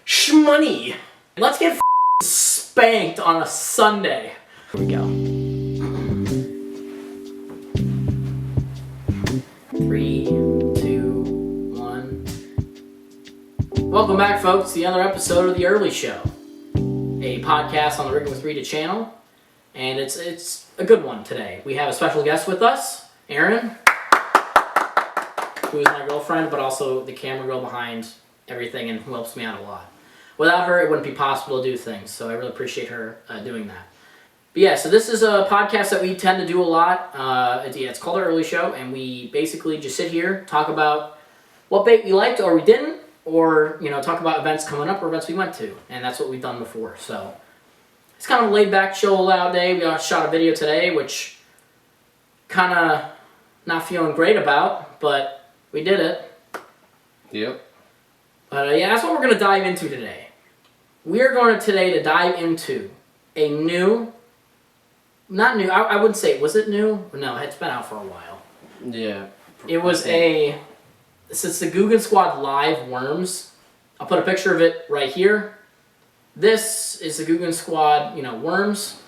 Shmoney! Let's get spanked on a Sunday. Here we go. 3, 2, 1. Welcome back, folks, to another episode of The Early Show, a podcast on the Rigging with Rita channel, and it's a good one today. We have a special guest with us, Erin, who is my girlfriend, but also the camera girl behind everything and who helps me out a lot. Without her, it wouldn't be possible to do things, so I really appreciate her doing that. But yeah, so this is a podcast that we tend to do a lot. It's called The Early Show, and we basically just sit here, talk about what bait we liked or we didn't, or talk about events coming up or events we went to, and that's what we've done before. So it's kind of a laid-back, chill-out day. We shot a video today, which kind of not feeling great about, but we did it. Yep. But yeah, that's what we're going to dive into today. We are going to dive into a new, not new, I wouldn't say, was it new? No, it's been out for a while. Yeah. It was it's the Googan Squad Live Worms. I'll put a picture of it right here. This is the Googan Squad, worms.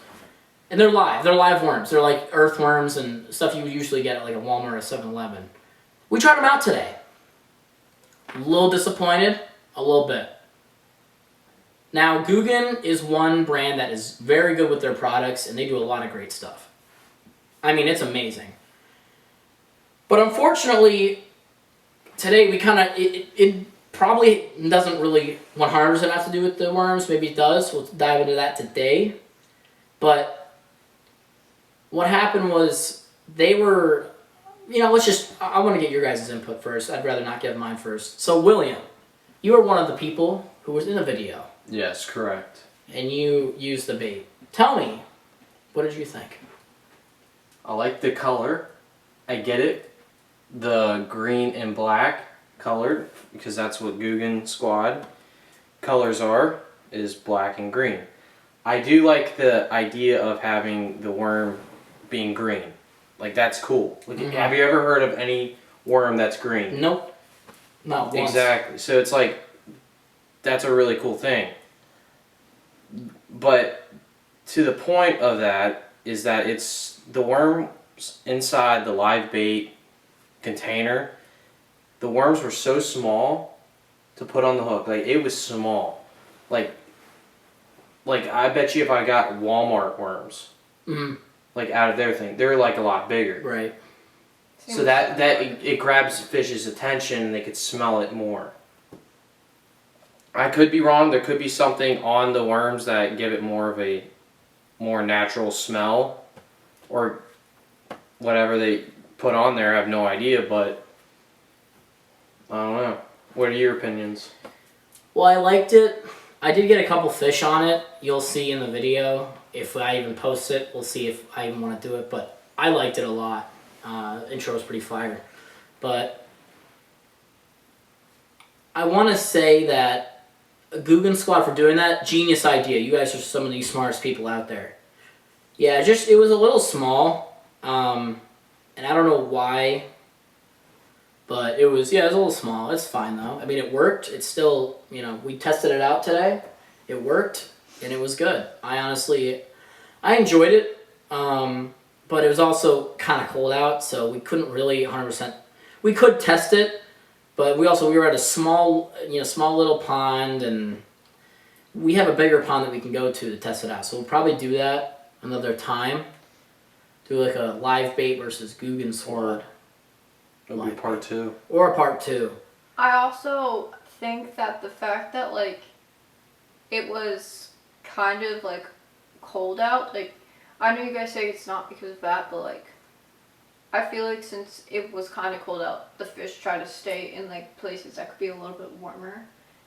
And they're live. They're live worms. They're like earthworms and stuff you would usually get at like a Walmart or a 7-Eleven. We tried them out today. A little disappointed, a little bit. Now, Googan is one brand that is very good with their products, and they do a lot of great stuff. I mean, it's amazing. But unfortunately, today we kind of, it probably doesn't really 100% have to do with the worms. Maybe it does. We'll dive into that today. But what happened was they were... I want to get your guys' input first. I'd rather not give mine first. So, William, you are one of the people who was in the video. Yes, correct. And you used the bait. Tell me, what did you think? I like the color. I get it. The green and black colored, because that's what Googan Squad colors are, is black and green. I do like the idea of having the worm being green. Like, that's cool. Like, Have you ever heard of any worm that's green? Nope. Not once. Exactly. So it's like, that's a really cool thing. But to the point of that is that it's the worms inside the live bait container. The worms were so small to put on the hook. Like, it was small. Like I bet you if I got Walmart worms, like out of their thing, they're like a lot bigger. Right. So that it grabs fish's attention and they could smell it more. I could be wrong. There could be something on the worms that give it more of a more natural smell, or whatever they put on there. I have no idea, but I don't know. What are your opinions? Well, I liked it. I did get a couple fish on it. You'll see in the video. If I even post it, we'll see if I even want to do it. But I liked it a lot. Intro was pretty fire. But I want to say that Googan Squad for doing that, genius idea. You guys are some of the smartest people out there. Yeah, it was a little small. And I don't know why. But it was a little small. It's fine, though. I mean, it worked. It's still, we tested it out today. It worked, and it was good. I enjoyed it, but it was also kind of cold out, so we couldn't really 100%. We could test it, but we were at a small little pond, and we have a bigger pond that we can go to test it out. So we'll probably do that another time. Do like a live bait versus Googan Squad. It'll be part 2. Or a part 2. I also think that the fact that, it was kind of, cold out, I know you guys say it's not because of that, but, I feel like since it was kind of cold out, the fish try to stay in, places that could be a little bit warmer.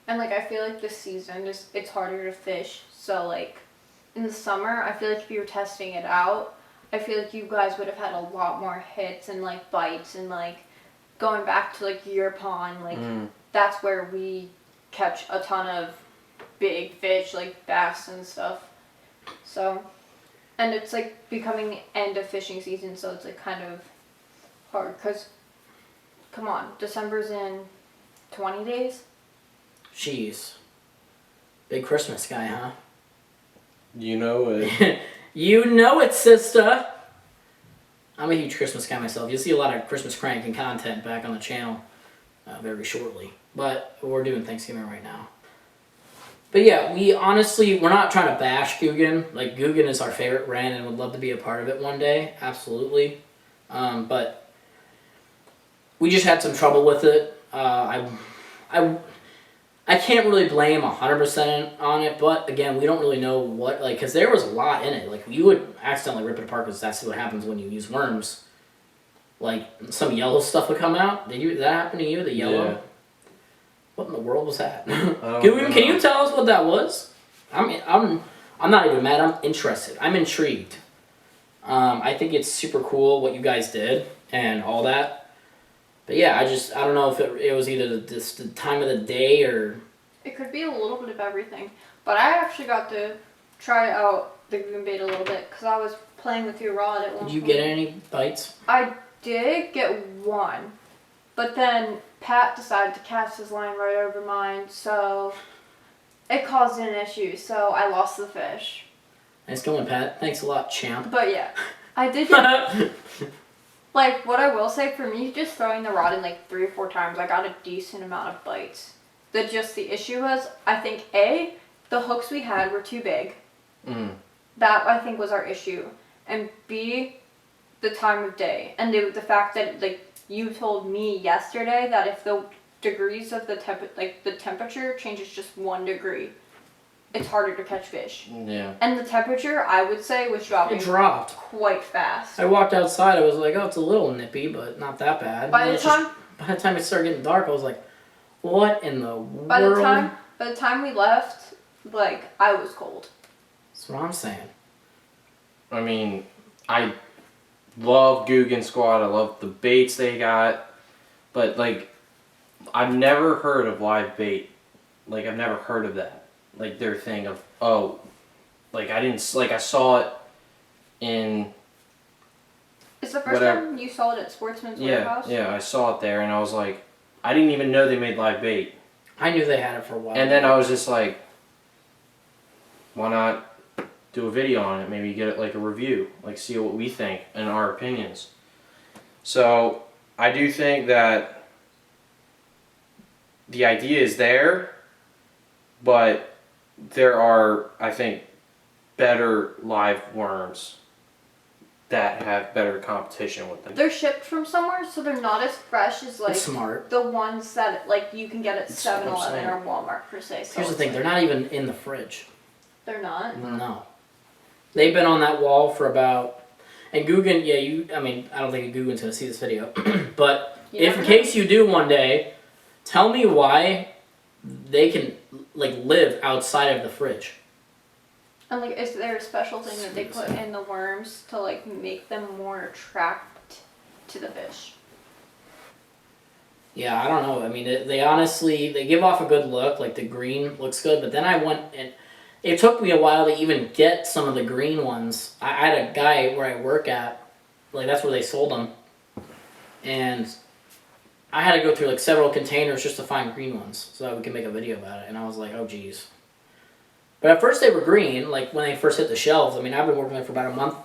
And, I feel like this season, it's harder to fish, so, in the summer, I feel like if you were testing it out, I feel like you guys would have had a lot more hits and, bites and, going back to your pond, that's where we catch a ton of big fish, bass and stuff. So, and it's becoming end of fishing season, so it's kind of hard because, come on, December's in 20 days. Jeez. Big Christmas guy, huh? You know it. You know it, sister. I'm a huge Christmas guy myself. You'll see a lot of Christmas cranking content back on the channel very shortly. But we're doing Thanksgiving right now. But yeah, we're not trying to bash Guggen. Like, Guggen is our favorite brand and would love to be a part of it one day. Absolutely. But we just had some trouble with it. I can't really blame 100% on it, but again, we don't really know what, like, because there was a lot in it. Like, you would accidentally rip it apart because that's what happens when you use worms. Like, some yellow stuff would come out. Did that happen to you, the yellow? Yeah. What in the world was that? Can Can you tell us what that was? I'm not even mad. I'm interested. I'm intrigued. I think it's super cool what you guys did and all that. But yeah, I don't know if it was either the time of the day or... It could be a little bit of everything. But I actually got to try out the Guggen bait a little bit because I was playing with your rod at one point. Did you get any bites? I did get one. But then Pat decided to cast his line right over mine, so it caused an issue. So I lost the fish. Nice going, Pat. Thanks a lot, champ. But yeah, I did get... Like, what I will say, for me, just throwing the rod in like 3 or 4 times, I got a decent amount of bites. The issue was, I think, A, the hooks we had were too big. That, I think, was our issue. And B, the time of day. And the fact that, like, you told me yesterday that if the degrees of the temperature changes just 1 degree, it's harder to catch fish. Yeah. And the temperature, I would say, was dropping It dropped. quite fast. I walked outside. I was like, oh, it's a little nippy, but not that bad. By the time it started getting dark, I was like, what in the world? By the time we left, like, I was cold. That's what I'm saying. I mean, I love Guggen Squad. I love the baits they got. But, like, I've never heard of live bait. Like, I've never heard of that. Like, their thing of, oh, like, I saw it in... It's the first time you saw it at Sportsman's Warehouse? Yeah, I saw it there, and I was like, I didn't even know they made live bait. I knew they had it for a while. And then I was just like, why not do a video on it? Maybe get it like a review, like see what we think and our opinions. So I do think that the idea is there, but there are, I think, better live worms that have better competition with them. They're shipped from somewhere, so they're not as fresh as, like, it's smart. the ones that, like, you can get at It's what I'm 7-Eleven saying. or Walmart, per se. So Here's the thing, it's they're not even in the fridge. They're not? No. They've been on that wall for about... And Guggen, yeah, I don't think Guggen's going to see this video. But if in case you do one day, tell me why they can, like, live outside of the fridge. And, like, is there a special thing that they put in the worms to, like, make them more attract to the fish? Yeah, I don't know. I mean, they honestly, they give off a good look. Like, the green looks good. But then I went and... It took me a while to even get some of the green ones. I had a guy where I work at, like, that's where they sold them. And I had to go through, like, several containers just to find green ones so that we could make a video about it. And I was like, oh, geez. But at first they were green, like, when they first hit the shelves. I mean, I've been working there for about a month.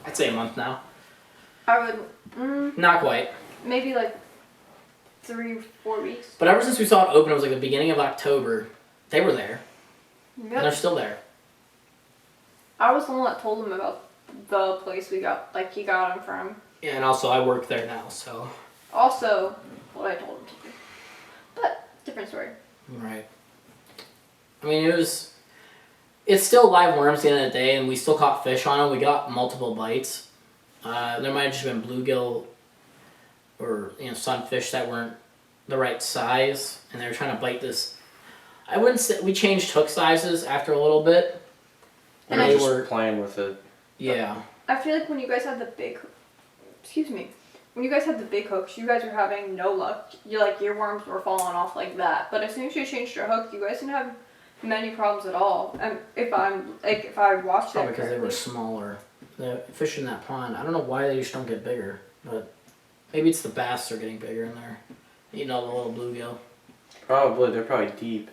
I'd say a month now. I would... Not quite. maybe, like, 3 or 4 weeks. But ever since we saw it open, it was like the beginning of October. They were there. And they're Yep. still there. I was the one that told him about the place we got, like, he got them from. Yeah, and also I work there now, so... Also, what I told him to do. But, different story. Right. I mean, it's still live worms at the end of the day, and we still caught fish on them. We got multiple bites. There might have just been bluegill or, sunfish that weren't the right size, and they were trying to bite this. I wouldn't say we changed hook sizes after a little bit, And and I they just were playing with it. yeah. I feel like when you guys had the big, when you guys had the big hooks, you guys were having no luck. Your worms were falling off like that. But as soon as you changed your hook, you guys didn't have many problems at all. And if I watched Probably it because they were correctly. smaller. The fish in that pond, I don't know why they just don't get bigger, but maybe it's the bass are getting bigger in there. Eating all the little bluegill. Probably, they're probably deep.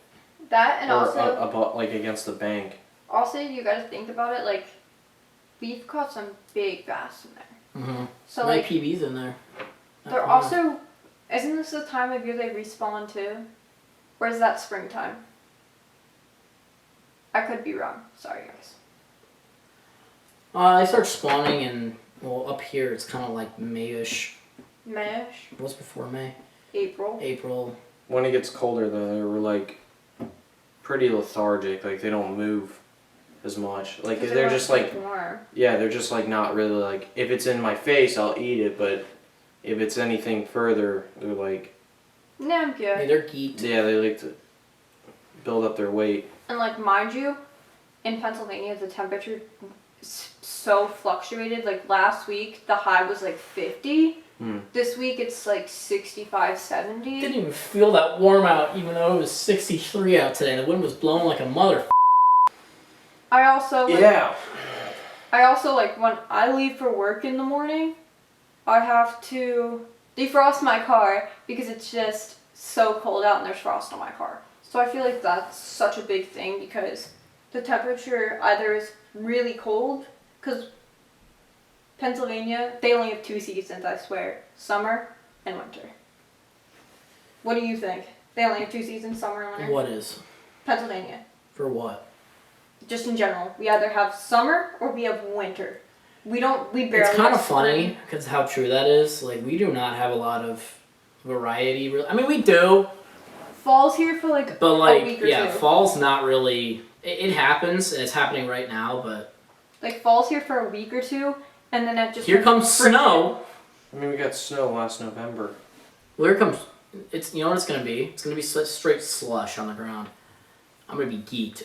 That and or also about like against the bank. also you gotta think about it, like we've caught some big bass in there. Mm-hmm. So Many like PBs in there. they're also, isn't this the time of year they respawn too? Or is that springtime? I could be wrong. Sorry guys. They start spawning in, well, up here it's kind of like Mayish. Mayish, What's before May? April. April. When it gets colder, though, they were like pretty lethargic. Like they don't move as much. Like 'Cause they're it just was like warm. yeah, they're just like not really like if it's in my face, I'll eat it. But if it's anything further, they're like Yeah, I'm Yeah, good. they're geeked. yeah, they like to build up their weight. And like mind you, in Pennsylvania the temperature so fluctuated. Like last week the high was like 50. This week it's like 65, 70. Didn't even feel that warm out, even though it was 63 out today. The wind was blowing like a mother. I also like, Yeah. I also like when I leave for work in the morning, I have to defrost my car because it's just so cold out and there's frost on my car. So I feel like that's such a big thing because the temperature either is really cold, because Pennsylvania, they only have 2 seasons, I swear, summer and winter. What do you think? They only have 2 seasons, summer and winter? What is? Pennsylvania. For what? Just in general. We either have summer or we have winter. We barely It's kind have of funny spring. because how true that is. Like, we do not have a lot of variety. I mean, we do, Fall's here for like but a like, week or yeah, two. fall's not really. It happens, and it's happening right now. But Like fall's here for a week or two, and then it just here comes snow. I mean, we got snow last November. Well, here comes. It's, you know what it's gonna be. It's gonna be straight slush on the ground. I'm gonna be geeked.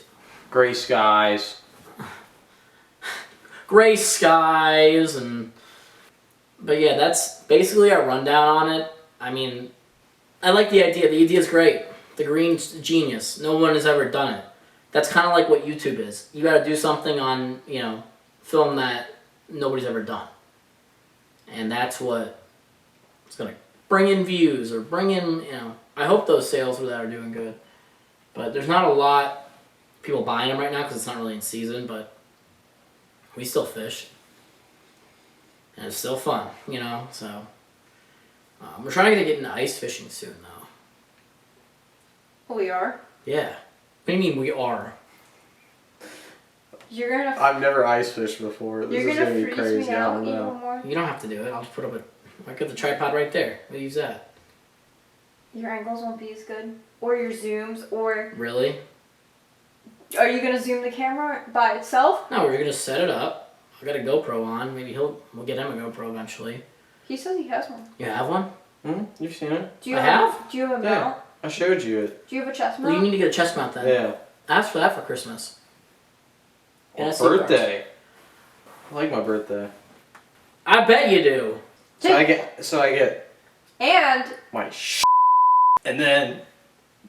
Gray skies. Gray skies and. But yeah, that's basically our rundown on it. I mean, I like the idea. The idea is great. The green's genius. No one has ever done it. That's kind of like what YouTube is. You got to do something on, film that nobody's ever done. And that's what it's going to bring in views or bring in, I hope those sales for that are doing good. But there's not a lot of people buying them right now because it's not really in season, but we still fish. And it's still fun, so. We're trying to get into ice fishing soon, though. We are. Yeah. What do you mean we are? You're gonna. I've never ice fished before. This You're is gonna gonna be freeze crazy. me I out don't even know. more. You don't have to do it. I'll just put up I got the tripod right there. We'll use that. Your angles won't be as good, or your zooms, or Really? are you gonna zoom the camera by itself? No, we're gonna set it up. I got a GoPro on. Maybe we'll get him a GoPro eventually. He says he has one. You have one? You've seen it? Do you I have? Do you have a Yeah. mount? I showed you it. Do you have a chest Well, you mount? need to get a chest mount then. Yeah. Ask for that for Christmas. On Yeah, see birthday. I like my birthday. I bet you do. So I get And my and then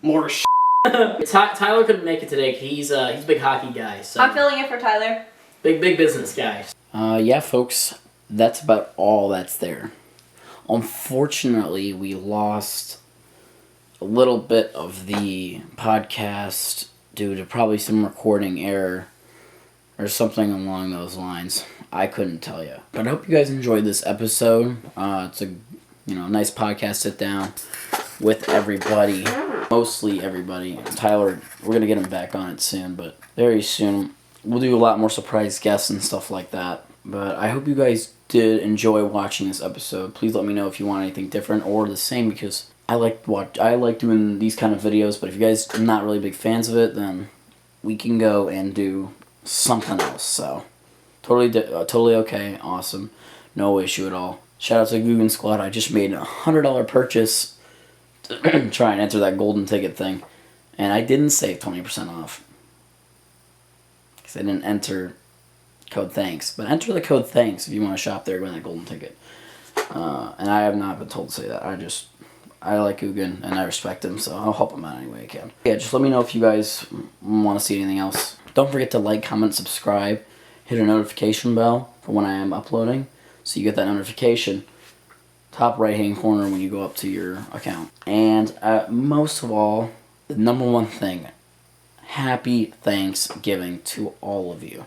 more Tyler couldn't make it today. 'Cause he's a big hockey guy. So I'm filling in for Tyler. big business guy. Yeah, folks. That's about all that's there. Unfortunately, we lost a little bit of the podcast due to probably some recording error or something along those lines. I couldn't tell you. But I hope you guys enjoyed this episode. It's a nice podcast sit down with everybody. Mostly everybody. Tyler, we're going to get him back on it soon, but very soon. We'll do a lot more surprise guests and stuff like that. But I hope you guys did enjoy watching this episode. Please let me know if you want anything different or the same, because I like doing these kind of videos, but if you guys are not really big fans of it, then we can go and do something else. So totally okay, awesome, no issue at all. Shout out to Guggen Squad. I just made a $100 purchase to try and enter that golden ticket thing, and I didn't save 20% off because I didn't enter code thanks, but enter the code thanks if you want to shop there, win that golden ticket. And I have not been told to say that. I like Guggen and I respect him, so I'll help him out any way I can. Yeah, just let me know if you guys want to see anything else. Don't forget to like, comment, subscribe, hit a notification bell for when I am uploading, so you get that notification top right hand corner when you go up to your account. And most of all, the number one thing happy Thanksgiving to all of you.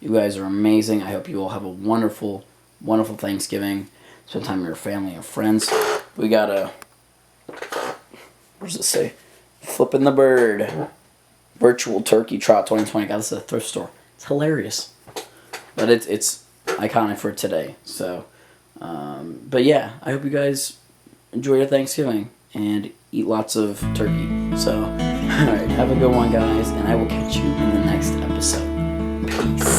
You guys are amazing. I hope you all have a wonderful, wonderful Thanksgiving. Spend time with your family and friends. We got a, what does it say? Flipping the Bird. Virtual Turkey Trot 2020. Got this at the thrift store. It's hilarious. But it's iconic for today. So, but yeah, I hope you guys enjoy your Thanksgiving and eat lots of turkey. So, alright, have a good one, guys, and I will catch you in the next episode. Peace.